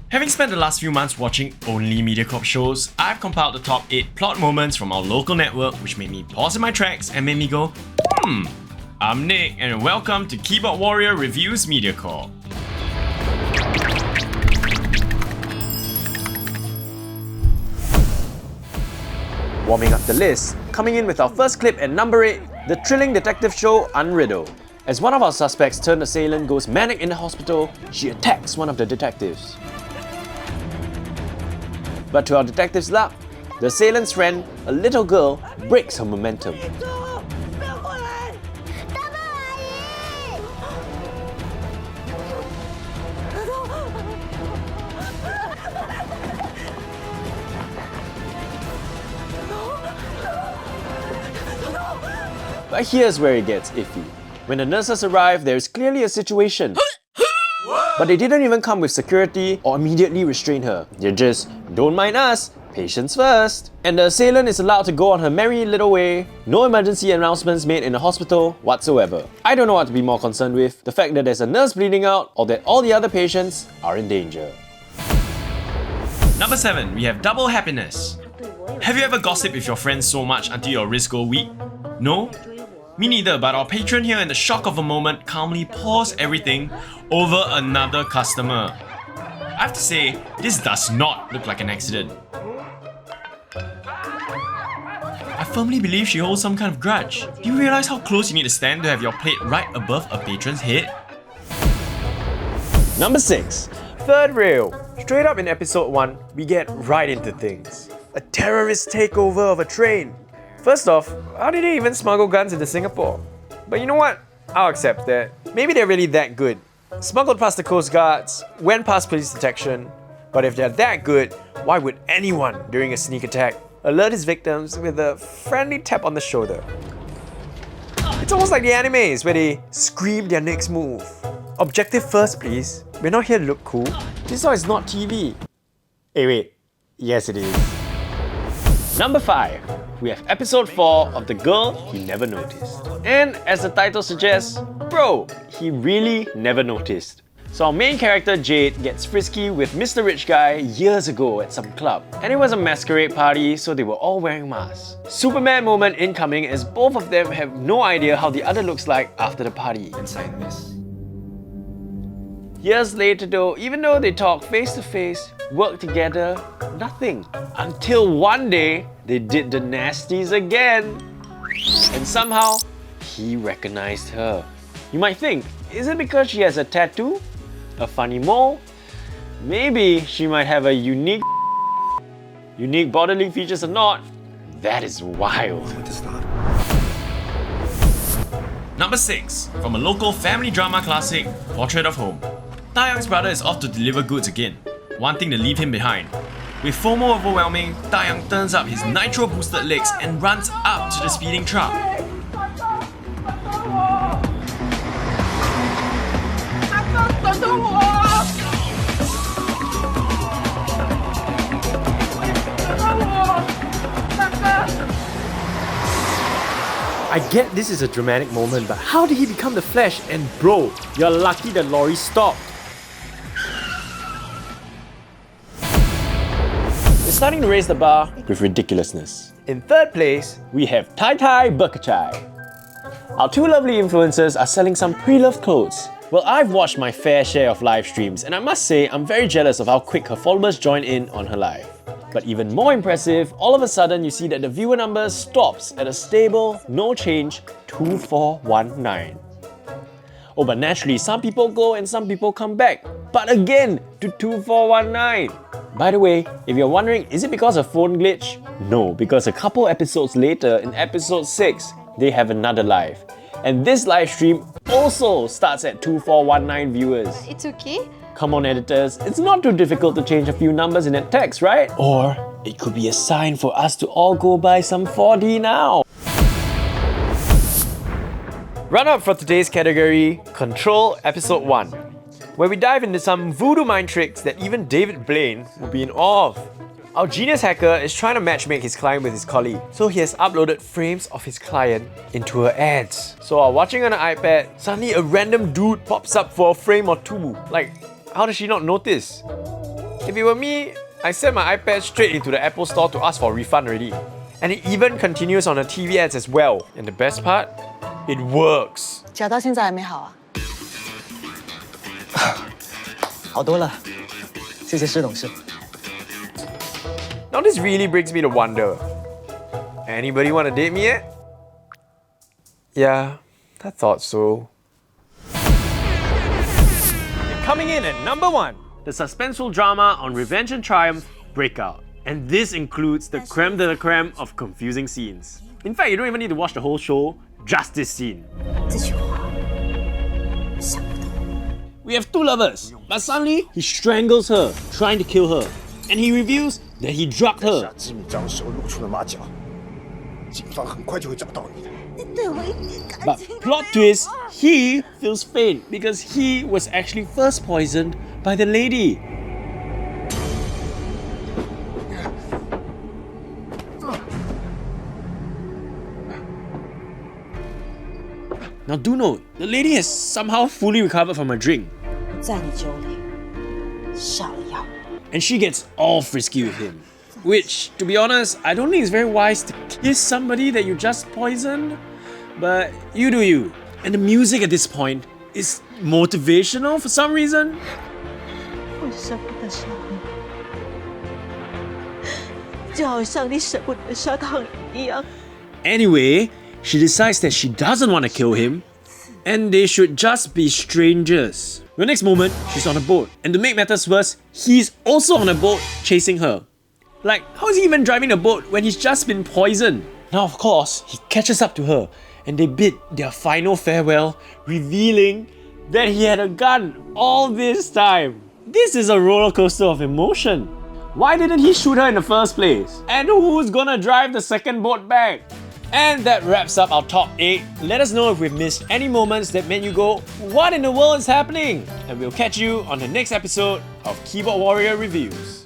Having spent the last few months watching only Mediacorp shows, I've compiled the top 8 plot moments from our local network which made me pause in my tracks and made me go, I'm Nick and welcome to Keyboard Warrior Reviews Mediacorp. Warming up the list, coming in with our first clip at number 8, the thrilling detective show Unriddle. As one of our suspects turned assailant goes manic in the hospital, she attacks one of the detectives. But to our detective's luck, the assailant's friend, a little girl, breaks her momentum. But here's where it gets iffy. When the nurses arrive, there is clearly a situation. But they didn't even come with security or immediately restrain her. They're just, don't mind us, patients first. And the assailant is allowed to go on her merry little way. No emergency announcements made in the hospital whatsoever. I don't know what to be more concerned with, the fact that there's a nurse bleeding out or that all the other patients are in danger. Number 7, we have double happiness. Have you ever gossiped with your friends so much until your wrist go weak? No? Me neither, but our patron here in the shock of a moment calmly paused everything over another customer. I have to say, this does not look like an accident. I firmly believe she holds some kind of grudge. Do you realize how close you need to stand to have your plate right above a patron's head? Number 6, third rail. Straight up in episode 1, we get right into things. A terrorist takeover of a train. First off, how did they even smuggle guns into Singapore? But you know what? I'll accept that. Maybe they're really that good. Smuggled past the Coast Guards, went past police detection. But if they're that good, why would anyone, during a sneak attack, alert his victims with a friendly tap on the shoulder? It's almost like the animes where they scream their next move. Objective first, please. We're not here to look cool. This one is not TV. Hey, wait. Yes, it is. Number 5, we have episode 4 of The Girl He Never Noticed. And as the title suggests, bro, he really never noticed. So our main character Jade gets frisky with Mr. Rich Guy years ago at some club. And it was a masquerade party, so they were all wearing masks. Superman moment incoming as both of them have no idea how the other looks like after the party. Inside this. Years later though, even though they talk face to face, work together, nothing. Until one day, they did the nasties again. And somehow, he recognized her. You might think, is it because she has a tattoo? A funny mole? Maybe she might have a unique bodily features or not. That is wild. Number 6, from a local family drama classic, Portrait of Home. Taeyang's brother is off to deliver goods again, wanting to leave him behind. With FOMO overwhelming, Taeyang turns up his nitro-boosted legs and runs up to the speeding truck. I get this is a dramatic moment, but how did he become the Flash? And bro, you're lucky the lorry stopped. We're starting to raise the bar with ridiculousness. In third place, we have Tai Tai Berkecai. Our two lovely influencers are selling some pre-loved clothes. Well, I've watched my fair share of live streams, and I must say I'm very jealous of how quick her followers join in on her live. But even more impressive, all of a sudden you see that the viewer number stops at a stable, no change, 2419. Oh, but naturally, some people go and some people come back. But again, to 2419. By the way, if you're wondering, is it because of phone glitch? No, because a couple episodes later, in episode 6, they have another live. And this live stream also starts at 2419 viewers. It's okay. Come on editors, it's not too difficult to change a few numbers in that text, right? Or it could be a sign for us to all go buy some 4D now. Run up for today's category, Control Episode 1, where we dive into some voodoo mind tricks that even David Blaine will be in awe of. Our genius hacker is trying to matchmake his client with his colleague, so he has uploaded frames of his client into her ads. So while watching on an iPad, suddenly a random dude pops up for a frame or two. Like, how does she not notice? If it were me, I sent my iPad straight into the Apple store to ask for a refund already. And it even continues on the TV ads as well. And the best part? It works. 脚到现在还没好啊？好多了，谢谢施董事。 Now this really brings me to wonder. Anybody want to date me yet? Yeah, I thought so. And coming in at number 1, the suspenseful drama on Revenge and Triumph, Breakout. And this includes the creme de la creme of confusing scenes. In fact, you don't even need to watch the whole show, just this scene. 这句话想不通。 We have two lovers, but suddenly he strangles her, trying to kill her. And he reveals that he drugged her. 机密章时候露出了马脚，警方很快就会找到你的。你对我一点感 But 情 plot twist, he feels faint because he was actually first poisoned by the lady. Now do note, the lady has somehow fully recovered from her drink. 在你酒里下了药。 And she gets all frisky with him. Which, to be honest, I don't think it's very wise to kiss somebody that you just poisoned. But you do you. And the music at this point is motivational for some reason. 我舍不得杀你，就好像你舍不得杀汤一样。 Anyway, she decides that she doesn't want to kill him, and they should just be strangers. The next moment, she's on a boat, and to make matters worse, he's also on a boat chasing her. Like, how is he even driving a boat when he's just been poisoned? Now, of course, he catches up to her, and they bid their final farewell, revealing that he had a gun all this time. This is a roller coaster of emotion. Why didn't he shoot her in the first place? And who's gonna drive the second boat back? And that wraps up our top 8. Let us know if we've missed any moments that made you go, what in the world is happening? And we'll catch you on the next episode of Keyboard Warrior Reviews.